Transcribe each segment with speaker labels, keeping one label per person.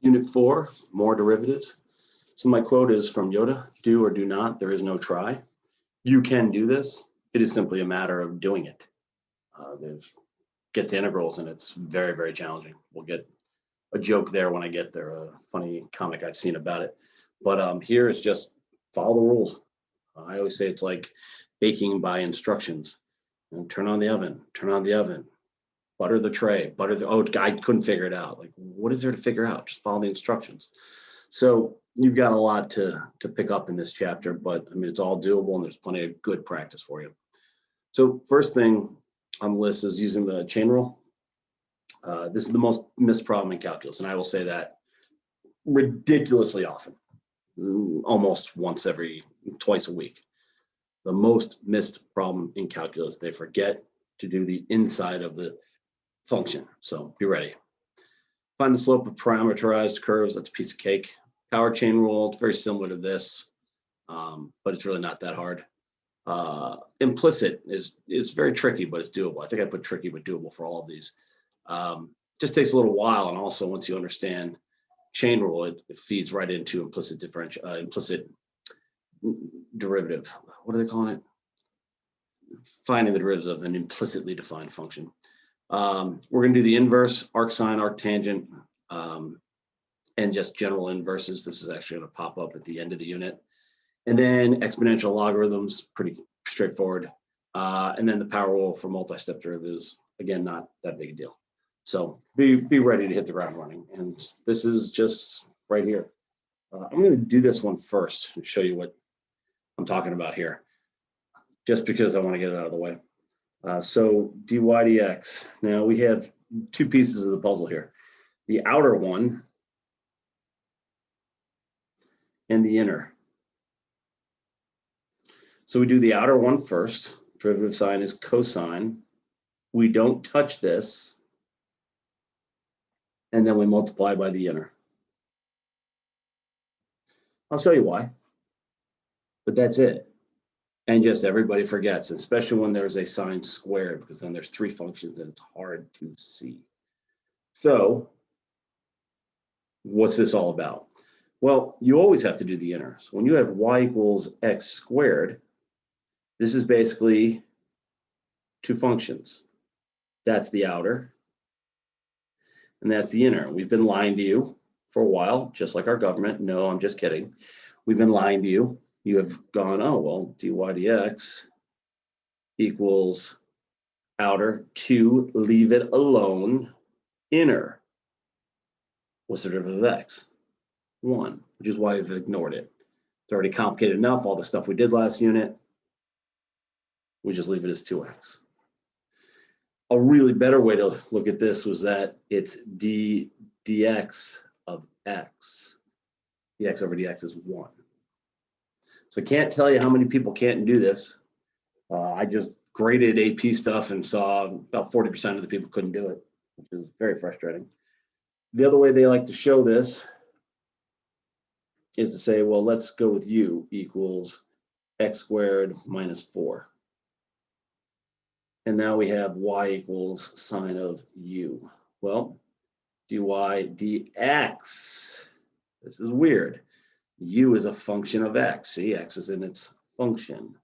Speaker 1: Unit 4, more derivatives. So my quote is from Yoda: do or do not, there is no try. You can do this. It is simply a matter of doing it. Get to integrals and it's very, very challenging. We'll get a joke there when I get there, a funny comic I've seen about it. But here is just follow the rules. I always say it's like baking by instructions. Turn on the oven, butter the tray, oh, I couldn't figure it out. Like, what is there to figure out? Just follow the instructions. So you've got a lot to pick up in this chapter, but I mean, it's all doable and there's plenty of good practice for you. So first thing on the list is using the chain rule. This is the most missed problem in calculus, and I will say that ridiculously often, almost twice a week. The most missed problem in calculus, they forget to do the inside of the function. So be ready. Find the slope of parameterized curves. That's a piece of cake. Power chain rule, it's very similar to this, but it's really not that hard. Implicit is very tricky, but it's doable. I think I put tricky but doable for all of these. Just takes a little while, and also once you understand chain rule, it feeds right into implicit derivative. What are they calling it? Finding the derivatives of an implicitly defined function. We're going to do the inverse, arcsine, arctangent, and just general inverses. This is actually going to pop up at the end of the unit. And then exponential logarithms, pretty straightforward. And then the power rule for multi-step derivatives, again, not that big a deal. So be ready to hit the ground running. And this is just right here. I'm going to do this one first and show you what I'm talking about here, just because I want to get it out of the way. So dy dx. Now we have two pieces of the puzzle here. The outer one and the inner. So we do the outer one first. Derivative sign is cosine. We don't touch this. And then we multiply by the inner. I'll show you why. But that's it. And just everybody forgets, especially when there's a sine squared, because then there's three functions and it's hard to see. So what's this all about? Well, you always have to do the inner. So when you have y equals x squared, this is basically two functions. That's the outer, and that's the inner. We've been lying to you for a while, just like our government. No, I'm just kidding. We've been lying to you. You have gone, oh, well, dy dx equals outer, 2, leave it alone, inner. What's the derivative of x? 1, which is why we've ignored it. It's already complicated enough, all the stuff we did last unit. We just leave it as 2x. A really better way to look at this was that it's dx of x. dx over dx is 1. So I can't tell you how many people can't do this. I just graded AP stuff and saw about 40% of the people couldn't do it, which is very frustrating. The other way they like to show this is to say, well, let's go with u equals x squared minus 4. And now we have y equals sine of u. Well, dy dx, this is weird. U is a function of x. See, x is in its function.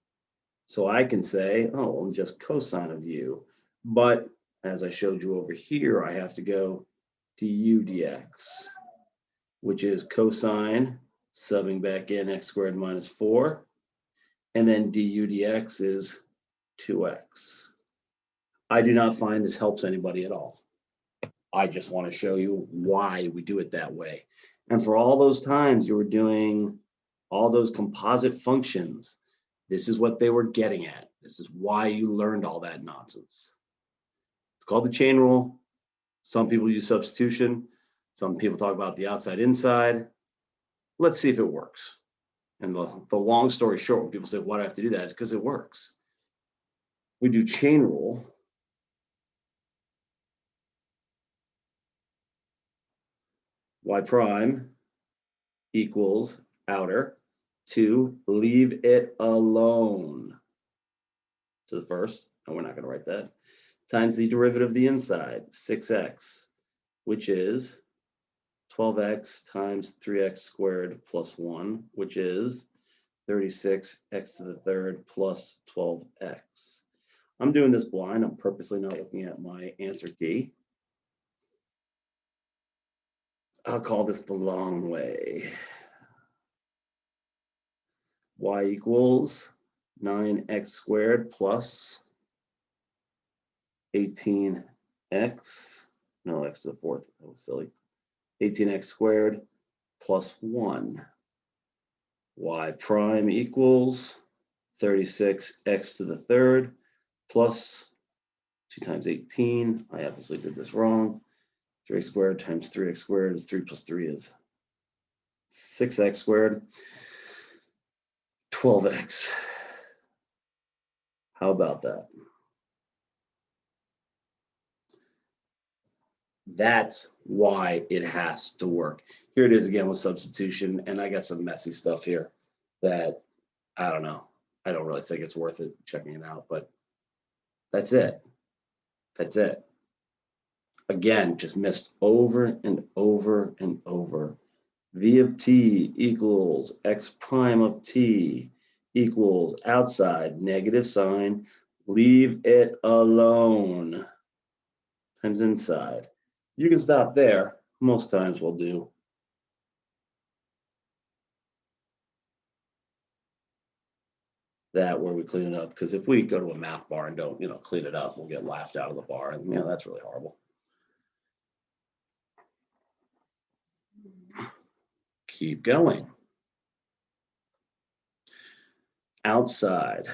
Speaker 1: So I can say, oh, well, just cosine of u. But as I showed you over here, I have to go du dx, which is cosine, subbing back in x squared minus 4. And then du dx is 2x. I do not find this helps anybody at all. I just want to show you why we do it that way. And for all those times you were doing all those composite functions, this is what they were getting at. This is why you learned all that nonsense. It's called the chain rule. Some people use substitution. Some people talk about the outside inside. Let's see if it works. And the long story short, when people say, why do I have to do that? It's because it works. We do chain rule. Y prime equals outer, 2, leave it alone to the first, and we're not going to write that, times the derivative of the inside, 6x, which is 12x times 3x squared plus 1, which is 36x to the third plus 12x. I'm doing this blind. I'm purposely not looking at my answer key. I'll call this the long way. Y equals 9x squared plus 18x. No, x to the fourth. That was silly. 18x squared plus 1. Y prime equals 36x to the third plus 2 times 18. I obviously did this wrong. 3x squared times 3x squared is 3 plus 3 is 6x squared. 12x. How about that? That's why it has to work. Here it is again with substitution, and I got some messy stuff here that I don't know. I don't really think it's worth it checking it out, but that's it. That's it. Again, just missed over and over and over. V of t equals x prime of t equals outside negative sign, leave it alone, times inside. You can stop there. Most times we'll do. That where we clean it up, because if we go to a math bar and don't, clean it up, we'll get laughed out of the bar, and that's really horrible. Keep going. Outside.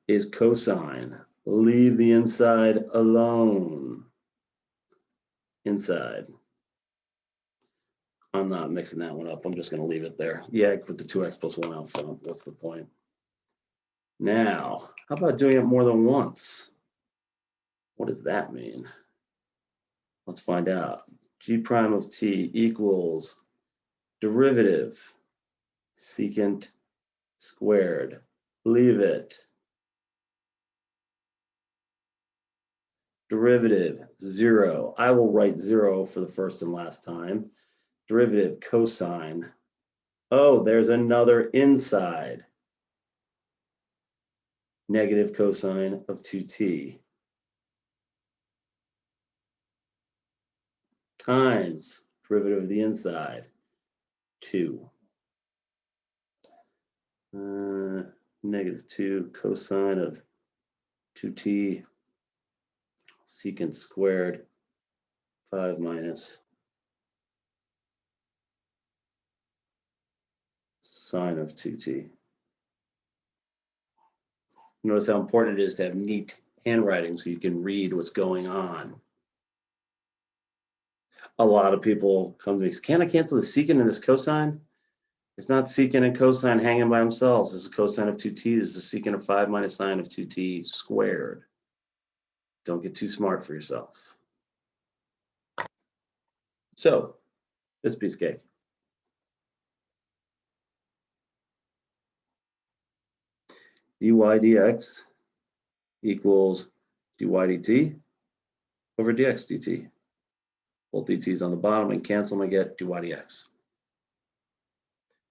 Speaker 1: Is cosine. Leave the inside alone. Inside. I'm not mixing that one up. I'm just going to leave it there. Yeah, put the 2x plus 1 out front. What's the point? Now, how about doing it more than once? What does that mean? Let's find out. G prime of t equals derivative secant squared. Leave it. Derivative 0. I will write 0 for the first and last time. Derivative cosine. Oh, there's another inside. Negative cosine of 2t. Times derivative of the inside, 2. Negative 2 cosine of 2t secant squared 5 minus sine of 2t. Notice how important it is to have neat handwriting so you can read what's going on. A lot of people come to me, can I cancel the secant and this cosine? It's not secant and cosine hanging by themselves. This is cosine of 2t. This is the secant of 5 minus sine of 2t squared. Don't get too smart for yourself. So, this piece of cake. dy dx equals dy dt over dx dt. Both dt's on the bottom and cancel them, I get dy dx.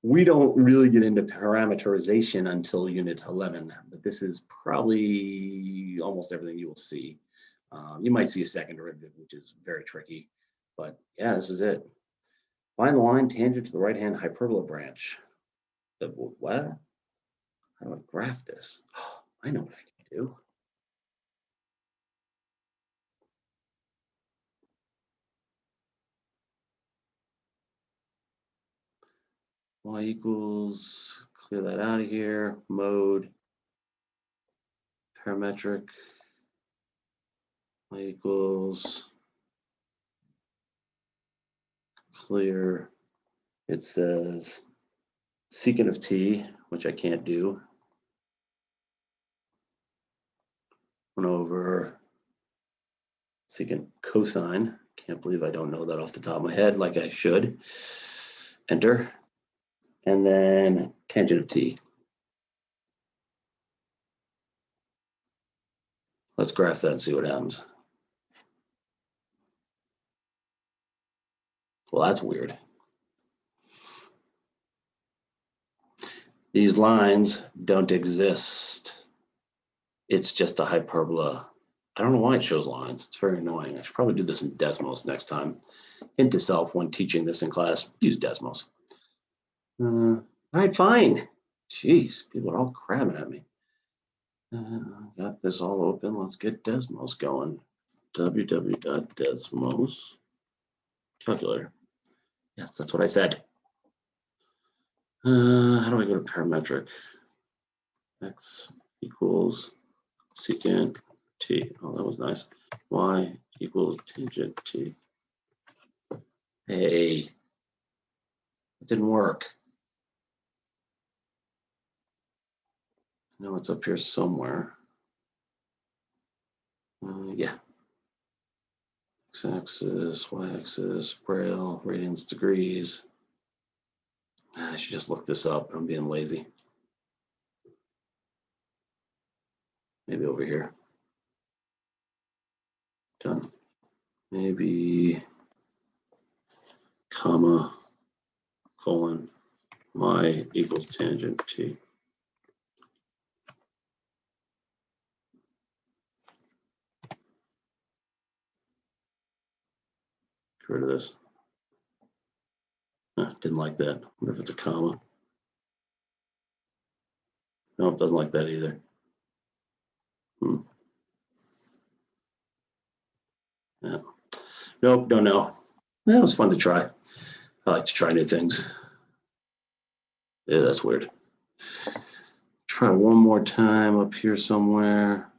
Speaker 1: We don't really get into parameterization until unit 11, but this is probably almost everything you will see. You might see a second derivative, which is very tricky, but yeah, this is it. Find the line tangent to the right-hand hyperbola branch. What? How do I graph this? Oh, I know what I can do. Y equals, clear that out of here, mode, parametric, Y equals, clear, it says secant of t, which I can't do, 1 over secant cosine, can't believe I don't know that off the top of my head like I should, enter, and then tangent of t. Let's graph that and see what happens. Well, that's weird. These lines don't exist. It's just a hyperbola. I don't know why it shows lines. It's very annoying. I should probably do this in Desmos next time. Hint to self when teaching this in class, use Desmos. All right, fine. Jeez, people are all crabbing at me. Got this all open. Let's get Desmos going. www.desmos calculator. Yes, that's what I said. How do I go to parametric? X equals secant t. Oh, that was nice. Y equals tangent t. Hey, it didn't work. No, it's up here somewhere. Yeah. X-axis, Y-axis, Braille, radians, degrees. I should just look this up. I'm being lazy. Maybe over here. Done. Maybe comma, colon, y equals tangent t. Get rid of this. Didn't like that. I wonder if it's a comma. No, it doesn't like that either. Yeah. Nope, don't know. That was fun to try. I like to try new things. Yeah, that's weird. Try one more time up here somewhere.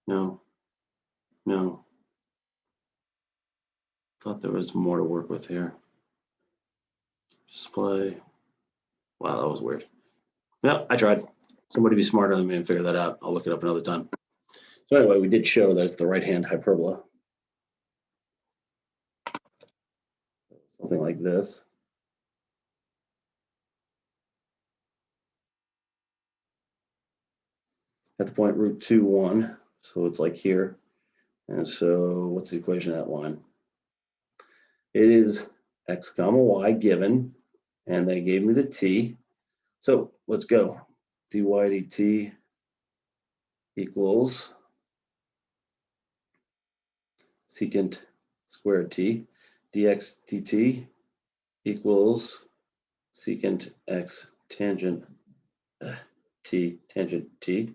Speaker 1: No. No. Thought there was more to work with here. Display. Wow, that was weird. Yeah, I tried. Somebody be smarter than me and figure that out. I'll look it up another time. So anyway, we did show that it's the right-hand hyperbola. Something like this. At the point root 2, 1. So it's like here. And so what's the equation of that line? It is x comma y given, and they gave me the t. So let's go. dy dt equals secant squared t. dx dt equals secant x tangent t tangent t.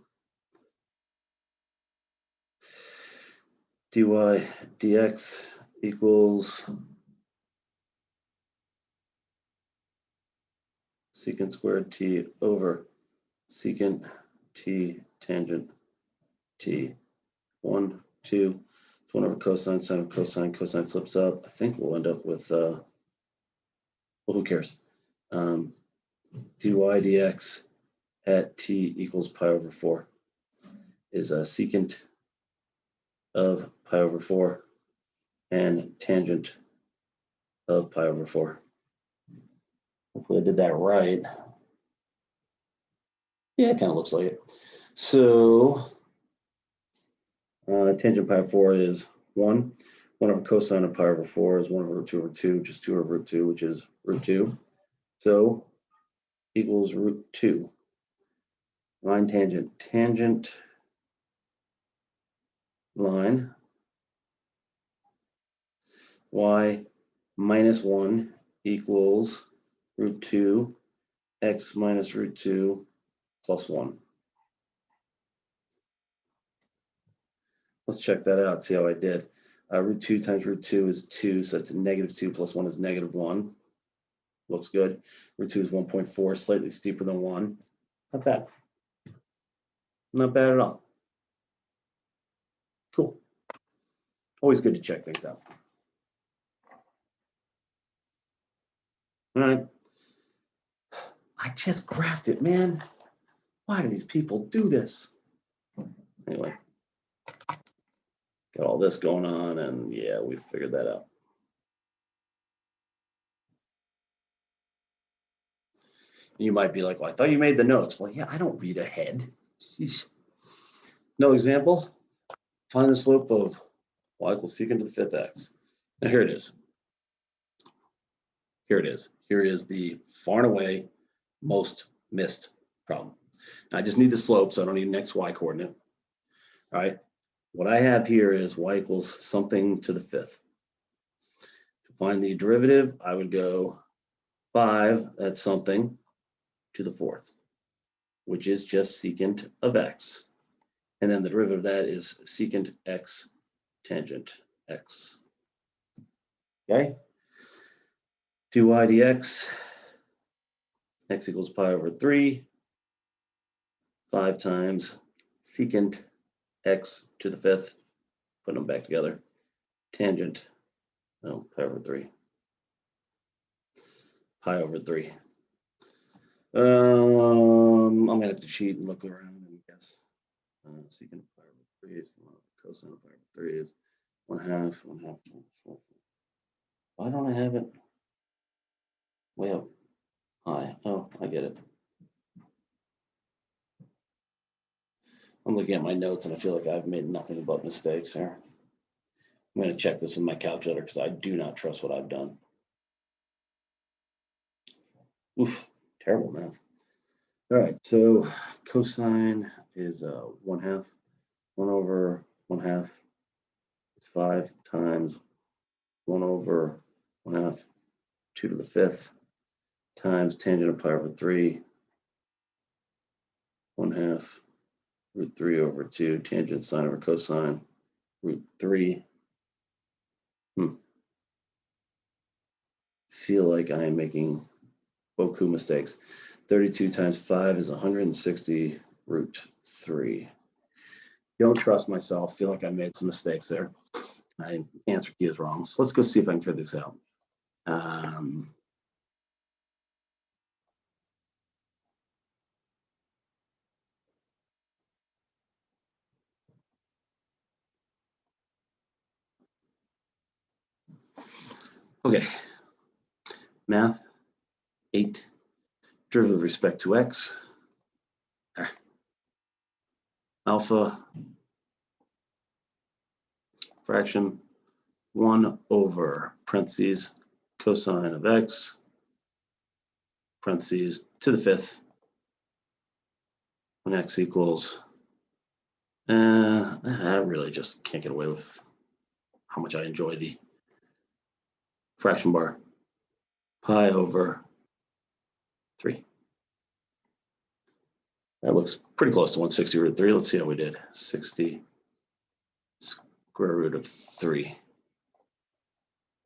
Speaker 1: dy dx equals secant squared t over secant t tangent t. 1, 2, it's 1 over cosine, sine of cosine, cosine flips up. I think we'll end up with, well, who cares? Dy dx at t equals pi over 4 is a secant of pi over 4 and tangent of pi over 4. Hopefully I did that right. Yeah, it kind of looks like it. So tangent pi over 4 is 1. 1 over cosine of pi over 4 is 1 over root 2 over 2, which is 2 over root 2, which is root 2. So equals root 2. Line tangent. Tangent line y minus 1 equals root 2 x minus root 2 plus 1. Let's check that out, see how I did. Root 2 times root 2 is 2, so that's negative 2 plus 1 is negative 1. Looks good. Root 2 is 1.4, slightly steeper than 1. Not bad. Not bad at all. Cool. Always good to check things out. All right. I just graphed it, man. Why do these people do this? Anyway, got all this going on, and yeah, we figured that out. You might be like, well, I thought you made the notes. Well, yeah, I don't read ahead. Jeez. No example. Find the slope of y equals secant to the fifth x. Now here it is. Here it is. Here is the far and away most missed problem. I just need the slope, so I don't need an xy coordinate. All right. What I have here is y equals something to the fifth. To find the derivative, I would go 5, that's something, to the fourth, which is just secant of x. And then the derivative of that is secant x tangent x. Okay? dy dx, x equals pi over 3, 5 times secant x to the fifth, putting them back together, tangent, pi over 3. Pi over 3. I'm gonna have to cheat and look around and guess. Secant pi over 3 is cosine of pi over 3 is 1/2. Why don't I have it way up high? Oh, I get it. I'm looking at my notes and I feel like I've made nothing but mistakes here. I'm going to check this with my calculator because I do not trust what I've done. Oof, terrible math. All right, so cosine is 1/2. 1 over 1/2 is 5 times 1 over 1/2, 2 to the fifth, times tangent of pi over 3, 1/2 root 3 over 2, tangent sine over cosine, root 3. Feel like I am making beaucoup mistakes. 32 times 5 is 160 root 3. Don't trust myself. Feel like I made some mistakes there. My answer key is wrong. So let's go see if I can figure this out. Okay. Math 8. Derivative with respect to x. Alpha fraction 1 over parentheses cosine of x parentheses to the fifth when x equals, I really just can't get away with how much I enjoy the fraction bar, pi over 3. That looks pretty close to 160 root 3. Let's see how we did. 60 square root of 3.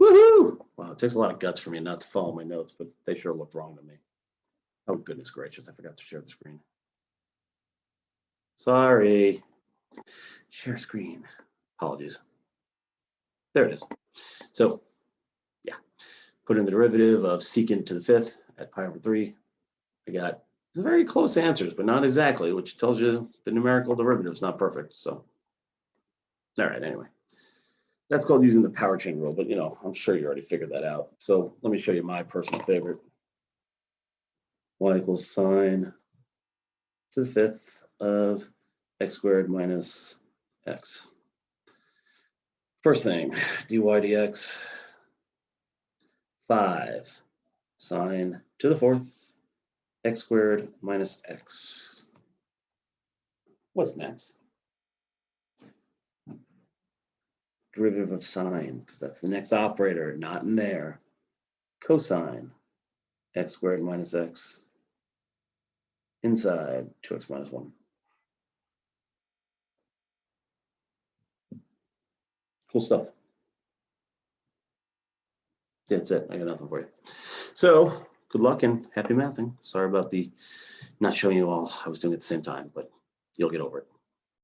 Speaker 1: Woohoo! Wow, it takes a lot of guts for me not to follow my notes, but they sure looked wrong to me. Oh, goodness gracious, I forgot to share the screen. Sorry. Share screen. Apologies. There it is. So, yeah, put in the derivative of secant to the fifth at pi over 3. I got very close answers, but not exactly, which tells you the numerical derivative is not perfect. So, all right, anyway. That's called using the power chain rule, but I'm sure you already figured that out. So let me show you my personal favorite. Y equals sine to the fifth of x squared minus x. First thing, dy dx, 5 sine to the fourth, x squared minus x. What's next? Derivative of sine, because that's the next operator, not in there. Cosine, x squared minus x, inside 2x minus 1. Cool stuff. That's it. I got nothing for you. So good luck and happy mathing. Sorry about the not showing you all. I was doing it at the same time, but you'll get over it.